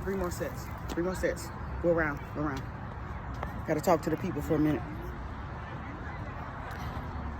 Three more sets. Three more sets. Go around. Go around. Gotta talk to the people for a minute.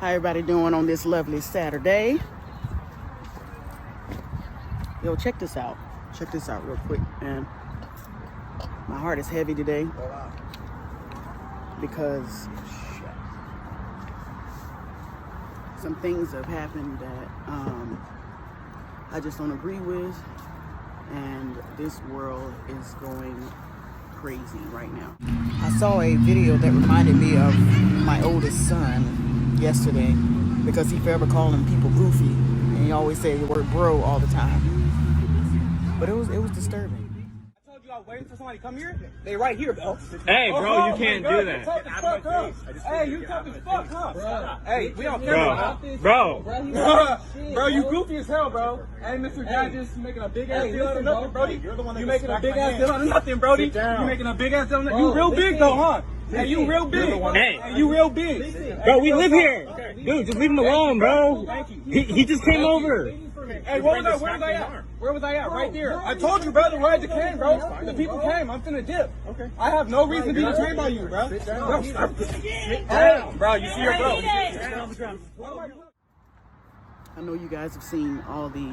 How everybody doing on this lovely Saturday? Yo, check this out. Check this out real quick, man. My heart is heavy today because some things have happened that I just don't agree with, and this world is going crazy right now. I saw a video that reminded me of my oldest son yesterday because he forever calling people goofy, and he always say the word bro all the time. But it was disturbing. I told you I was waiting for somebody to come here. They right here, bro. Hey, bro, you can't do that. Hey, you tough as fuck, huh? Hey, we don't care about this. Bro, Bro, you goofy as hell, bro. Hey, Mr. Guy, just making a big ass deal out of nothing, Brody. You're the one that making a big ass deal out of nothing, Brody. You making a big ass deal out of nothing. You real big though, huh? Hey, you real big. Hey, you real big. bro, we live here. Dude, just leave him alone, bro. He just came over. Hey, where was I at? Where was I at? Right there. I told you, bro, the ride that came, bro. The people came. I'm finna dip. Okay. I have no reason to be betrayed by you, bro. Hey, bro, you see your bro. I know you guys have seen all the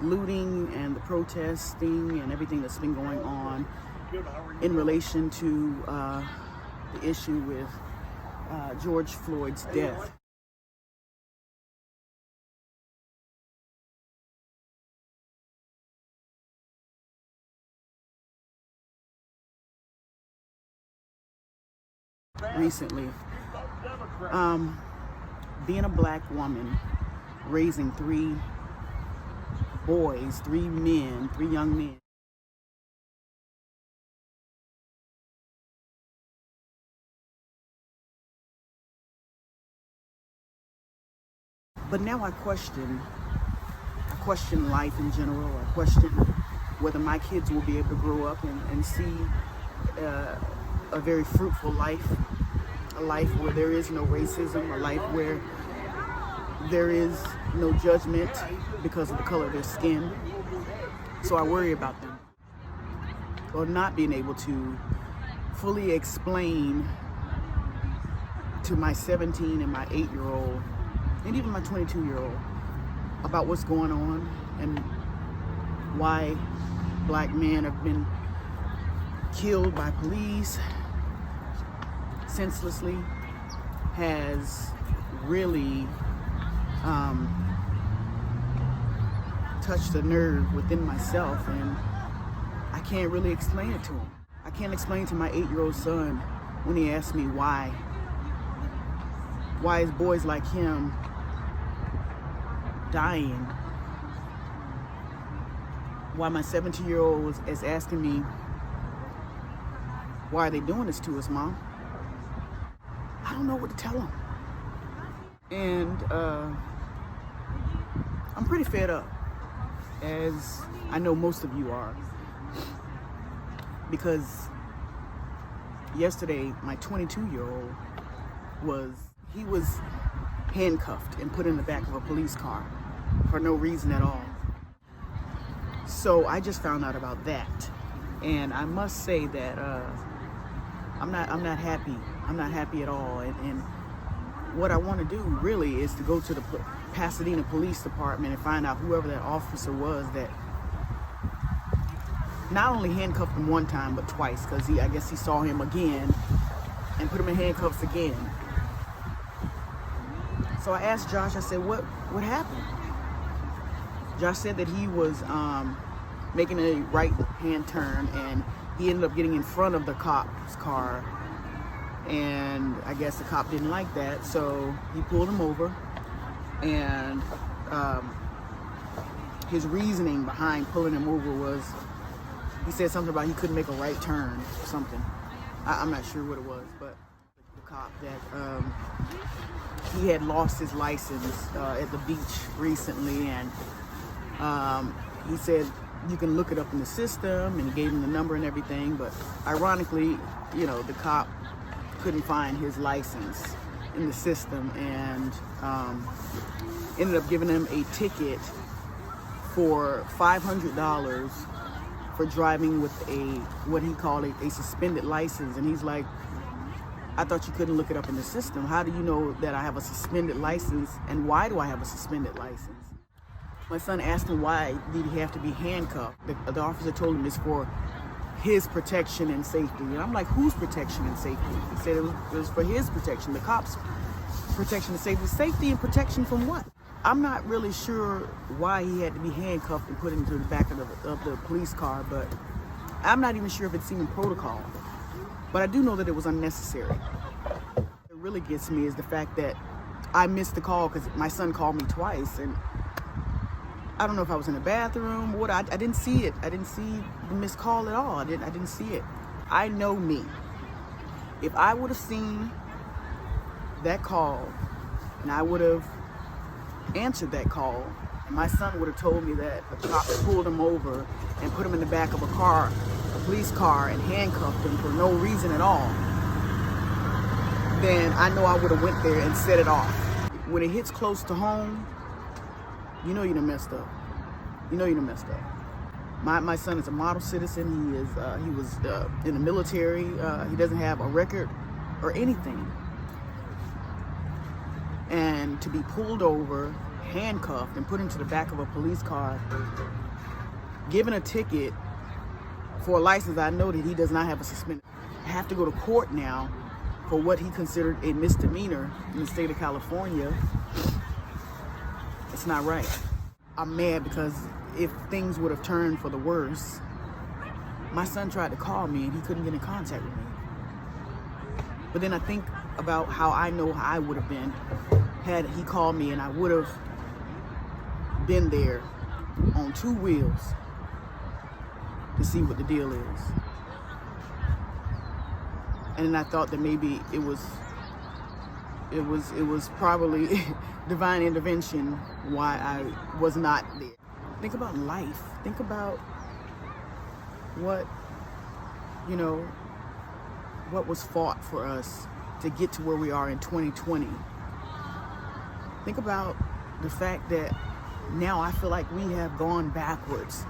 looting and the protesting and everything that's been going on in relation to the issue with George Floyd's death. Recently, being a black woman, raising three boys, three young men. But now I question life in general. I question whether my kids will be able to grow up and see a very fruitful life, a life where there is no racism, a life where there is no judgment because of the color of their skin. So I worry about them, or not being able to fully explain to my 17 and my 8-year-old, and even my 22-year-old, about what's going on and why black men have been killed by police senselessly has really touched a nerve within myself, and I can't really explain it to him. I can't explain to my 8-year-old son when he asks me why is boys like him dying, why my 17-year-old is asking me, why are they doing this to us, Mom? I don't know what to tell him. And I'm pretty fed up, as I know most of you are, because yesterday my 22-year-old was handcuffed and put in the back of a police car for no reason at all. So I just found out about that, and I must say that I'm not happy. I'm not happy at all. And what I want to do really is to go to the Pasadena Police Department and find out whoever that officer was that not only handcuffed him one time but twice, because I guess he saw him again and put him in handcuffs again. So I asked Josh, I said, what happened? Josh said that he was making a right hand turn, and he ended up getting in front of the cop's car, and I guess the cop didn't like that, so he pulled him over, and his reasoning behind pulling him over was, he said something about he couldn't make a right turn or something. I'm not sure what it was, but the cop that he had lost his license at the beach recently, and he said you can look it up in the system, and he gave him the number and everything, but ironically, you know, the cop couldn't find his license in the system, and ended up giving him a ticket for $500 for driving with what he called a suspended license. And he's like, I thought you couldn't look it up in the system. How do you know that I have a suspended license, and why do I have a suspended license? My son asked him why did he have to be handcuffed. The officer told him it's for his protection and safety. And I'm like, whose protection and safety? He said it was for his protection, the cops' protection and safety. Safety and protection from what? I'm not really sure why he had to be handcuffed and put into the back of the police car, but I'm not even sure if it's even protocol. But I do know that it was unnecessary. What really gets me is the fact that I missed the call because my son called me twice, and I don't know if I was in the bathroom or what. I didn't see it. I didn't see the missed call at all. I didn't see it. I know me. If I would have seen that call and I would have answered that call, and my son would have told me that the cops pulled him over and put him in the back of a police car, and handcuffed him for no reason at all, then I know I would have went there and set it off. When it hits close to home, you know you done messed up. You know you done messed up. My son is a model citizen. He was in the military. He doesn't have a record or anything. And to be pulled over, handcuffed, and put into the back of a police car, given a ticket for a license I know that he does not have a suspended. I have to go to court now for what he considered a misdemeanor in the state of California. It's not right. I'm mad because if things would have turned for the worse, my son tried to call me and he couldn't get in contact with me. But then I think about how I know how I would have been had he called me, and I would have been there on two wheels to see what the deal is. And then I thought that maybe it was probably divine intervention why I was not there. Think about life. Think about what was fought for us to get to where we are in 2020. Think about the fact that now I feel like we have gone backwards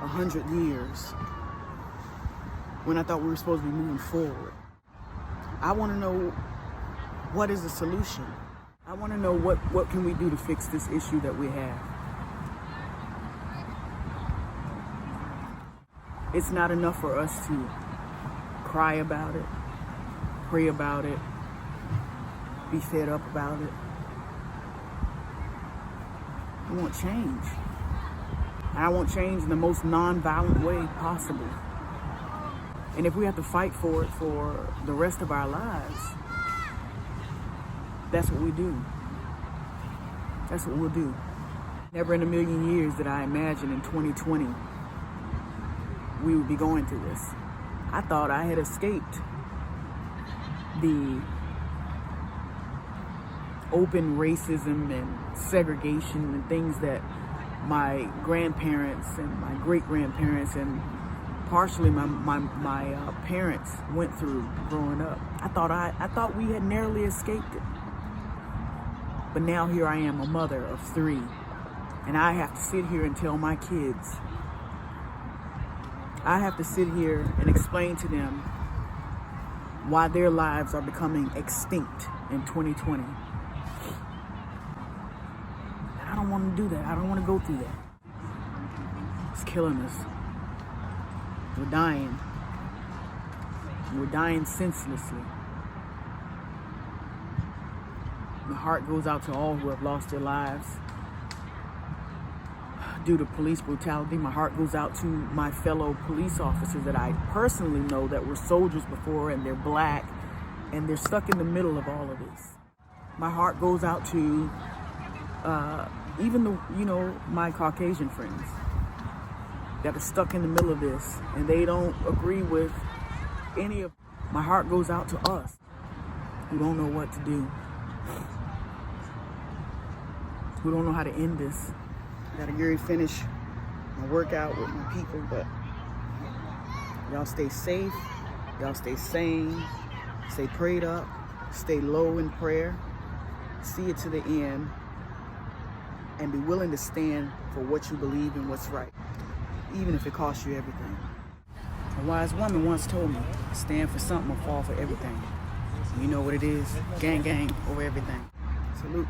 100 years when I thought we were supposed to be moving forward. I want to know, what is the solution? I want to know what can we do to fix this issue that we have. It's not enough for us to cry about it, pray about it, be fed up about it. I want change. And I want change in the most non-violent way possible. And if we have to fight for it for the rest of our lives, that's what we do. That's what we'll do. Never in a million years did I imagine in 2020 we would be going through this. I thought I had escaped the open racism and segregation and things that my grandparents and my great-grandparents and partially my parents went through growing up. I thought we had narrowly escaped it. But now here I am, a mother of 3, and I have to sit here and tell my kids. I have to sit here and explain to them why their lives are becoming extinct in 2020. And I don't want to do that. I don't want to go through that. It's killing us. We're dying. We're dying senselessly. My heart goes out to all who have lost their lives due to police brutality. My heart goes out to my fellow police officers that I personally know that were soldiers before, and they're black, and they're stuck in the middle of all of this. My heart goes out to even my Caucasian friends that are stuck in the middle of this, and they don't agree with any of. My heart goes out to us who don't know what to do, who don't know how to end this. I gotta get finish my workout with my people, but y'all stay safe, y'all stay sane, stay prayed up, stay low in prayer, see it to the end, and be willing to stand for what you believe and what's right. even if it costs you everything. A wise woman once told me, stand for something or fall for everything. And you know what it is? Gang, gang over everything. Salute.